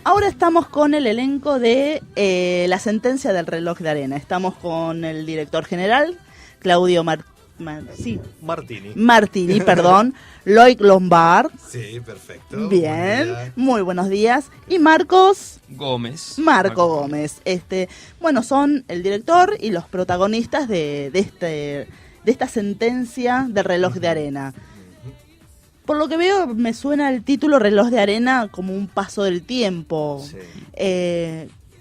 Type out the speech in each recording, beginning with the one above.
ahora estamos con el elenco de La sentencia del reloj de arena. Estamos con el director general, Claudio Martini, perdón, Loic Lombard. Sí, perfecto. Bien, muy buenos días. Y Marcos Gómez. Marco Gómez. Bueno, son el director y los protagonistas de esta sentencia del reloj de arena. Por lo que veo, me suena el título Reloj de Arena como un paso del tiempo. Sí.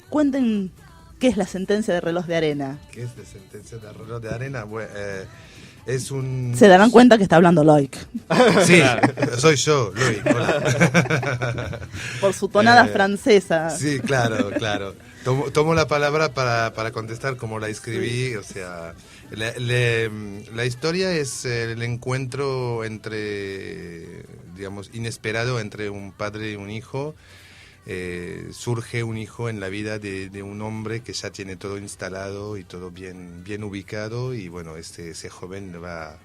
Cuenten qué es la sentencia de reloj de arena. ¿Qué es la sentencia de reloj de arena? Bueno, es un... Se darán cuenta que está hablando Loic. Sí, soy yo, Luis. Hola. Por su tonada francesa. Sí, claro. Tomo la palabra para contestar como la escribí, o sea... La historia es el encuentro inesperado entre un padre y un hijo. Surge un hijo en la vida de un hombre que ya tiene todo instalado y todo bien ubicado, y bueno, ese joven va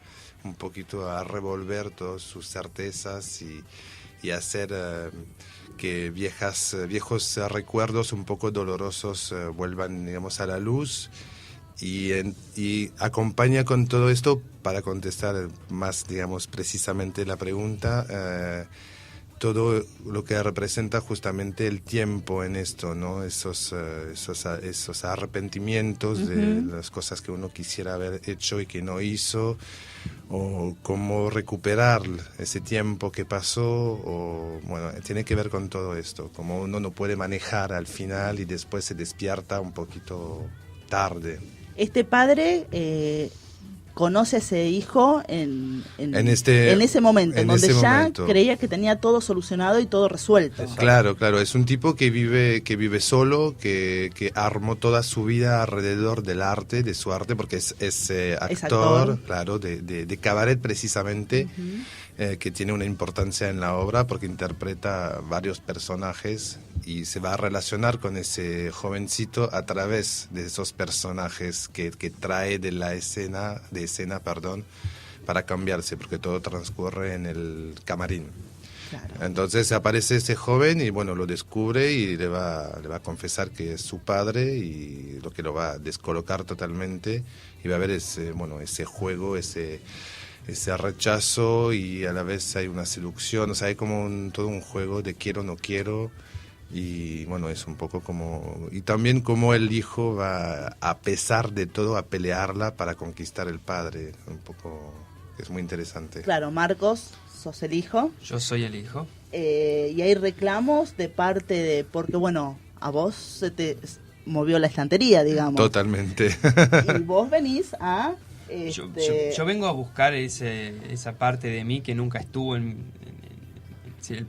un poquito a revolver todas sus certezas y hacer que viejos recuerdos un poco dolorosos vuelvan, digamos, a la luz. Y acompaña con todo esto, para contestar más, digamos, precisamente la pregunta, todo lo que representa justamente el tiempo en esto, ¿no? Esos arrepentimientos de las cosas que uno quisiera haber hecho y que no hizo, o cómo recuperar ese tiempo que pasó, o bueno, tiene que ver con todo esto, como uno no puede manejar al final y después se despierta un poquito tarde. Este padre conoce a ese hijo en ese momento, en donde ya creía que tenía todo solucionado y todo resuelto. Claro, es un tipo que vive solo, que armó toda su vida alrededor del arte, de su arte, porque es actor, claro, de cabaret precisamente, que tiene una importancia en la obra porque interpreta varios personajes y se va a relacionar con ese jovencito a través de esos personajes que trae de escena, para cambiarse, porque todo transcurre en el camarín. Claro. Entonces aparece ese joven y bueno, lo descubre y le va a confesar que es su padre, y lo que lo va a descolocar totalmente, y va a haber ese juego, ese rechazo, y a la vez hay una seducción, o sea, hay como todo un juego de quiero, no quiero. Y bueno, es un poco como... Y también como el hijo va, a pesar de todo, a pelearla para conquistar el padre. Un poco... Es muy interesante. Claro, Marcos, sos el hijo. Yo soy el hijo. Y hay reclamos de parte de... Porque bueno, a vos se te movió la estantería, digamos. Totalmente. Y vos venís a... Yo vengo a buscar esa parte de mí que nunca estuvo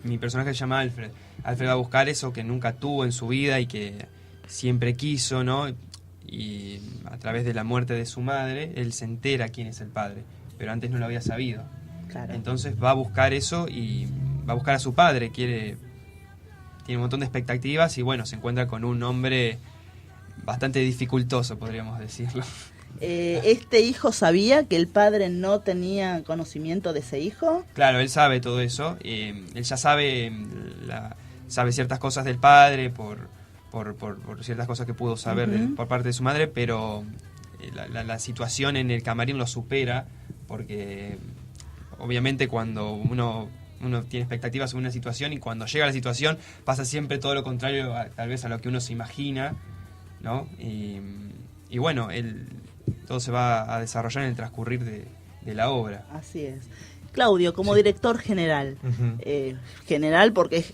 mi personaje se llama Alfred. Alfred va a buscar eso que nunca tuvo en su vida y que siempre quiso, ¿no? Y a través de la muerte de su madre, él se entera quién es el padre, pero antes no lo había sabido. Claro. Entonces va a buscar eso y va a buscar a su padre, tiene un montón de expectativas y bueno, se encuentra con un hombre bastante dificultoso, podríamos decirlo. ¿Este hijo sabía que el padre no tenía conocimiento de ese hijo? Claro, él sabe todo eso. Él ya sabe ciertas cosas del padre por ciertas cosas que pudo saber por parte de su madre, pero la situación en el camarín lo supera, porque obviamente cuando uno tiene expectativas sobre una situación y cuando llega a la situación pasa siempre todo lo contrario tal vez a lo que uno se imagina, ¿no? Y bueno, todo se va a desarrollar en el transcurrir de la obra. Así es. Claudio, como director general, general porque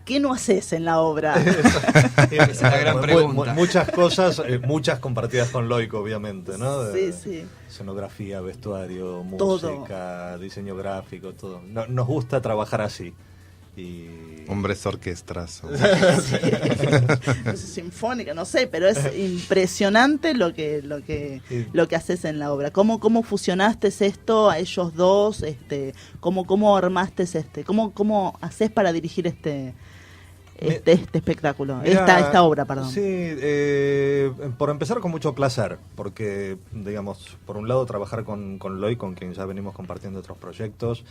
¿qué no haces en la obra? Esa es la gran pregunta. Muchas cosas, muchas compartidas con Loic, obviamente, ¿no? Sí. Escenografía, vestuario, música, diseño gráfico, todo. Nos gusta trabajar así. Hombres orquestras. Sinfónica, no sé, pero es impresionante lo que haces en la obra. ¿Cómo fusionaste esto a ellos dos? ¿Cómo armaste cómo haces para dirigir este espectáculo, esta obra, perdón? Sí, por empezar con mucho placer, porque, digamos, por un lado trabajar con Loy, con quien ya venimos compartiendo otros proyectos,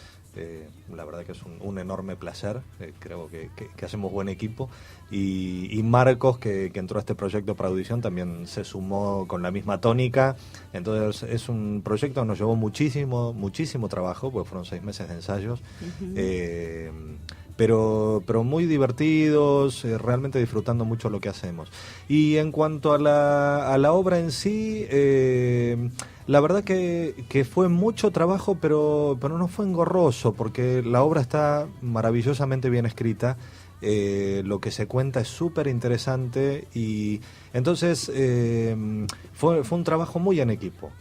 la verdad que es un enorme placer, creo que hacemos buen equipo, y Marcos, que entró a este proyecto para audición, también se sumó con la misma tónica, entonces es un proyecto que nos llevó muchísimo trabajo, porque fueron 6 meses de ensayos, pero muy divertidos, realmente disfrutando mucho lo que hacemos. Y en cuanto a la obra en sí, la verdad que fue mucho trabajo, pero no fue engorroso, porque la obra está maravillosamente bien escrita. Lo que se cuenta es súper interesante, y entonces fue un trabajo muy en equipo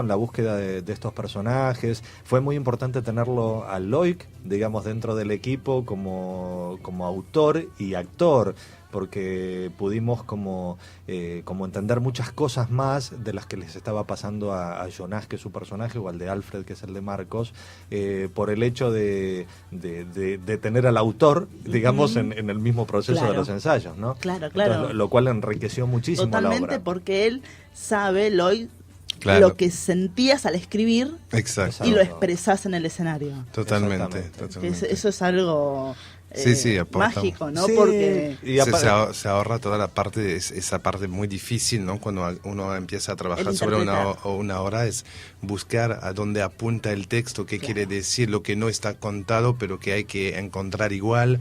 en la búsqueda de estos personajes. Fue muy importante tenerlo a Loic, digamos, dentro del equipo como autor y actor, porque pudimos como entender muchas cosas más de las que les estaba pasando a Jonás, que es su personaje, o al de Alfred, que es el de Marcos, por el hecho de tener al autor, digamos, en el mismo proceso de los ensayos, ¿no? Claro. Entonces, lo cual enriqueció muchísimo la obra. Totalmente, porque él sabe, Loic, Claro. lo que sentías al escribir. Exacto. Y lo expresás en el escenario. Totalmente. Eso es algo mágico, ¿no? Sí, porque se ahorra toda la parte, esa parte muy difícil, ¿no? Cuando uno empieza a trabajar sobre una obra, es buscar a dónde apunta el texto, qué quiere decir, lo que no está contado, pero que hay que encontrar igual.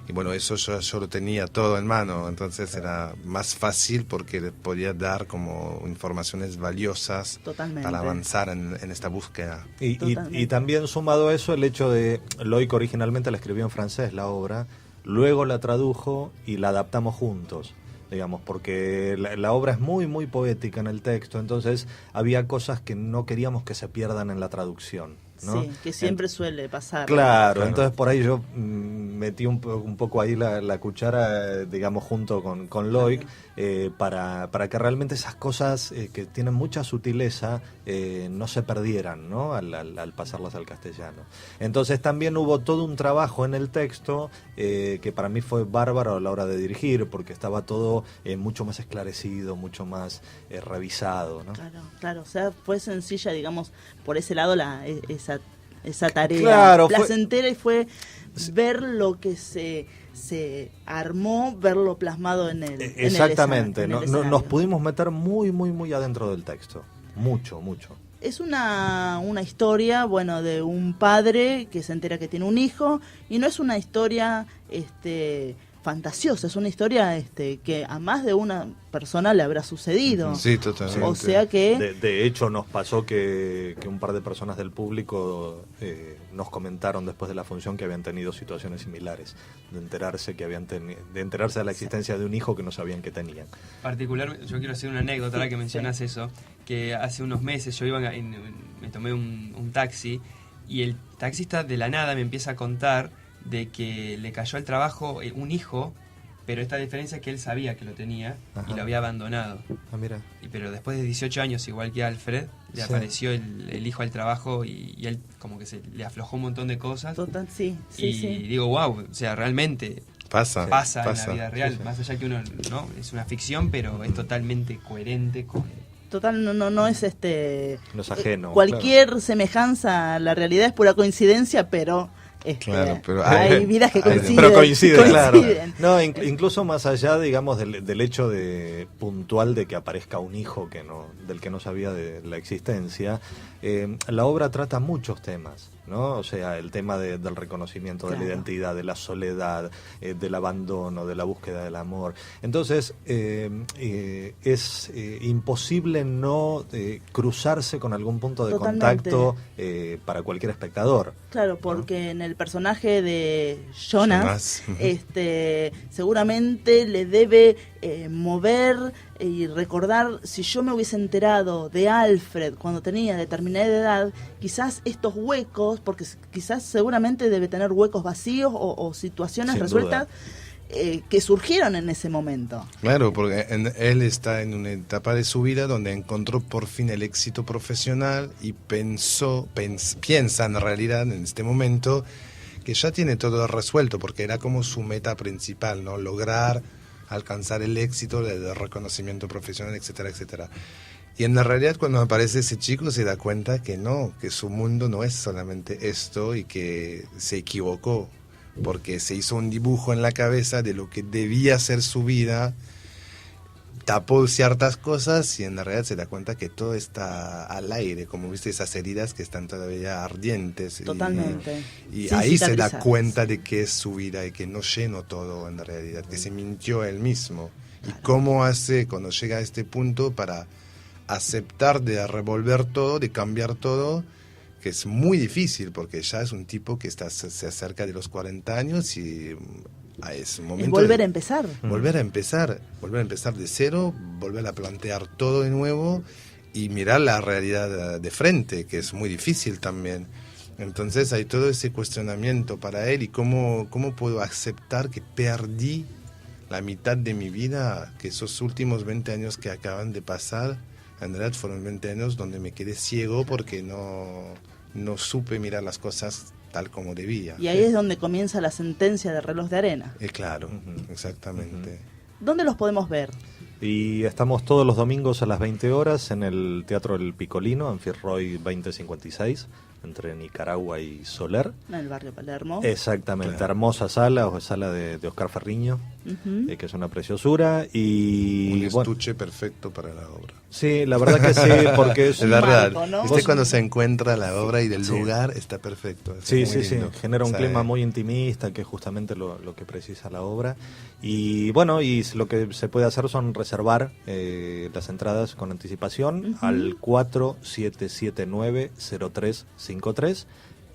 Y bueno, eso yo lo tenía todo en mano, entonces era más fácil porque le podía dar como informaciones valiosas para avanzar en esta búsqueda. Y también sumado a eso el hecho de, Loic originalmente la escribió en francés la obra, luego la tradujo y la adaptamos juntos, digamos, porque la obra es muy poética en el texto, entonces había cosas que no queríamos que se pierdan en la traducción, ¿no? Sí, que siempre suele pasar. Claro, entonces por ahí yo metí un poco ahí la cuchara, digamos, junto con Loic, para que realmente esas cosas que tienen mucha sutileza no se perdieran, ¿no? Al pasarlas al castellano. Entonces también hubo todo un trabajo en el texto que para mí fue bárbaro a la hora de dirigir, porque estaba todo mucho más esclarecido, mucho más revisado, ¿no? Claro, o sea, fue sencilla, digamos, por ese lado esa tarea, claro, placentera, y fue ver lo que se armó, verlo plasmado en el exactamente, en el escenario. Nos pudimos meter muy adentro del texto, mucho. Es una historia, bueno, de un padre que se entera que tiene un hijo, y no es una historia fantasiosa, es una historia que a más de una persona le habrá sucedido. Sí, totalmente. O sea que de hecho nos pasó que un par de personas del público nos comentaron después de la función que habían tenido situaciones similares, de enterarse de la existencia de un hijo que no sabían que tenían. Particularmente, yo quiero hacer una anécdota ahora que mencionás eso, que hace unos meses yo me tomé un taxi, y el taxista de la nada me empieza a contar de que le cayó al trabajo un hijo, pero esta diferencia es que él sabía que lo tenía. Ajá. Y lo había abandonado. Mira. Pero después de 18 años, igual que Alfred, le apareció el hijo al trabajo, y él como que se le aflojó un montón de cosas. Total, sí. Digo, wow, o sea, realmente pasa en la vida real, más allá que uno, ¿no? Es una ficción, pero es totalmente coherente con... Total, no es no es ajeno. Cualquier semejanza a la realidad es pura coincidencia, pero... Claro, pero hay vidas que coinciden. Pero coinciden, claro. No, incluso más allá, digamos, del hecho de puntual de que aparezca un hijo del que no sabía de la existencia, la obra trata muchos temas, ¿no? O sea, el tema del reconocimiento de la identidad, de la soledad, del abandono, de la búsqueda del amor. Entonces, es imposible no cruzarse con algún punto de contacto para cualquier espectador. Claro, porque en el personaje de Jonás, seguramente le debe mover y recordar, si yo me hubiese enterado de Alfred cuando tenía determinada edad, quizás estos huecos, porque quizás seguramente debe tener huecos vacíos o situaciones sin resueltas que surgieron en ese momento. Claro, porque él está en una etapa de su vida donde encontró por fin el éxito profesional y piensa en realidad en este momento ya tiene todo resuelto, porque era como su meta principal, ¿no? Lograr alcanzar el éxito, el reconocimiento profesional, etcétera, etcétera. Y en la realidad, cuando aparece ese chico, se da cuenta que no, que su mundo no es solamente esto y que se equivocó, porque se hizo un dibujo en la cabeza de lo que debía ser su vida, tapó ciertas cosas y en la realidad se da cuenta que todo está al aire, como viste esas heridas que están todavía ardientes. Totalmente. Y ahí se da cuenta de que es su vida y que no llenó todo en la realidad, que se mintió él mismo. Claro. Y cómo hace cuando llega a este punto para aceptar de revolver todo, de cambiar todo, que es muy difícil porque ya es un tipo que se acerca de los 40 años y es un momento volver a empezar. Volver a empezar de cero, volver a plantear todo de nuevo y mirar la realidad de frente, que es muy difícil también. Entonces hay todo ese cuestionamiento para él y cómo puedo aceptar que perdí la mitad de mi vida, que esos últimos 20 años que acaban de pasar, en realidad fueron 20 años donde me quedé ciego porque no supe mirar las cosas tal como debía. Y ahí es donde comienza la sentencia de Reloj de Arena. Claro, exactamente. ¿Dónde los podemos ver? Y estamos todos los domingos a las 20 horas en el Teatro El Picolino, en Firroy 2056, entre Nicaragua y Soler. En el barrio Palermo. Exactamente, claro. Hermosa sala, o sala de Oscar Ferriño, que es una preciosura. Y un estuche perfecto para la obra. Sí, la verdad que sí, porque es verdad. Marco, ¿no? Cuando se encuentra la obra y del lugar está perfecto. Sí, genera un clima muy intimista, que es justamente lo que precisa la obra. Y bueno, y lo que se puede hacer son reservar las entradas con anticipación al 4779-0353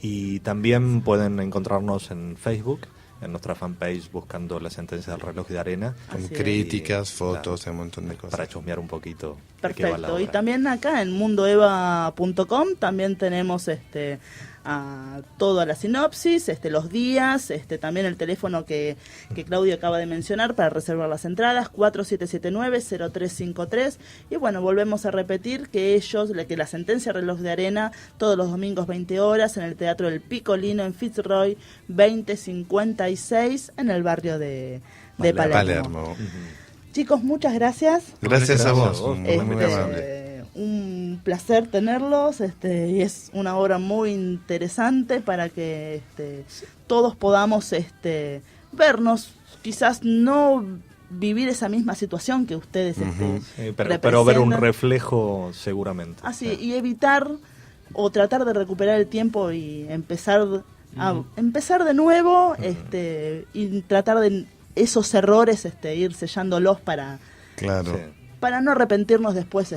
y también pueden encontrarnos en Facebook, en nuestra fanpage, buscando La sentencia del reloj de arena. Con críticas, fotos, un montón de cosas. Para chusmear un poquito. Perfecto. Y también acá en mundoeva.com también tenemos toda la sinopsis, los días, también el teléfono que Claudio acaba de mencionar para reservar las entradas, 4779-0353. Y bueno, volvemos a repetir que la sentencia Reloj de Arena, todos los domingos 20 horas en el Teatro El Picolino en Fitzroy 2056 en el barrio de Palermo. Chicos, muchas gracias. Gracias a vos, muy amable. Un placer tenerlos, y es una obra muy interesante para que todos podamos vernos, quizás no vivir esa misma situación que ustedes pero ver un reflejo seguramente. Así, y evitar o tratar de recuperar el tiempo y empezar de nuevo, y tratar de esos errores ir sellándolos para... Claro. Sí. Para no arrepentirnos después.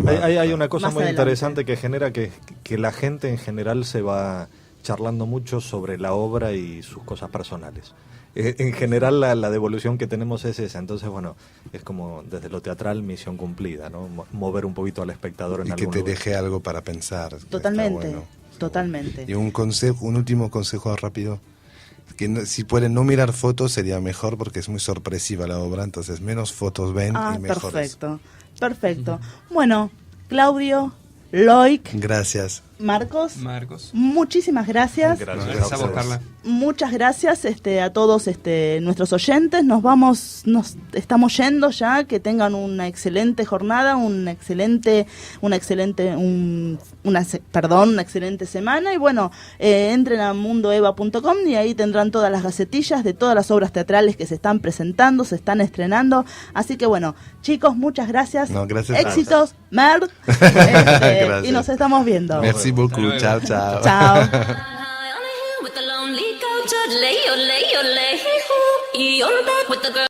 Hay una cosa muy adelante. interesante que genera que la gente en general se va charlando mucho sobre la obra y sus cosas personales. En general la devolución que tenemos es esa, entonces bueno, es como desde lo teatral misión cumplida, ¿no? Mover un poquito al espectador en y algún que te lugar. deje algo para pensar. Totalmente, Bueno. totalmente. Y un último consejo rápido. Que si pueden no mirar fotos sería mejor porque es muy sorpresiva la obra, entonces menos fotos ven y mejores. Perfecto. Bueno, Claudio, Loic, gracias. Marcos, Marcos. Muchísimas gracias. Gracias a vos, Carla. Muchas gracias a todos nuestros oyentes. Nos estamos yendo ya. Que tengan una excelente jornada, una excelente semana. Y bueno, entren a mundoeva.com y ahí tendrán todas las gacetillas de todas las obras teatrales que se están presentando, se están estrenando. Así que bueno, chicos, muchas gracias. No, gracias. Éxitos, Merd. Y nos estamos viendo. Merci beaucoup. Chao, chao. Chao. With the lonely goat, lay, oh, lay, oh, lay, oh, you're back with the girl.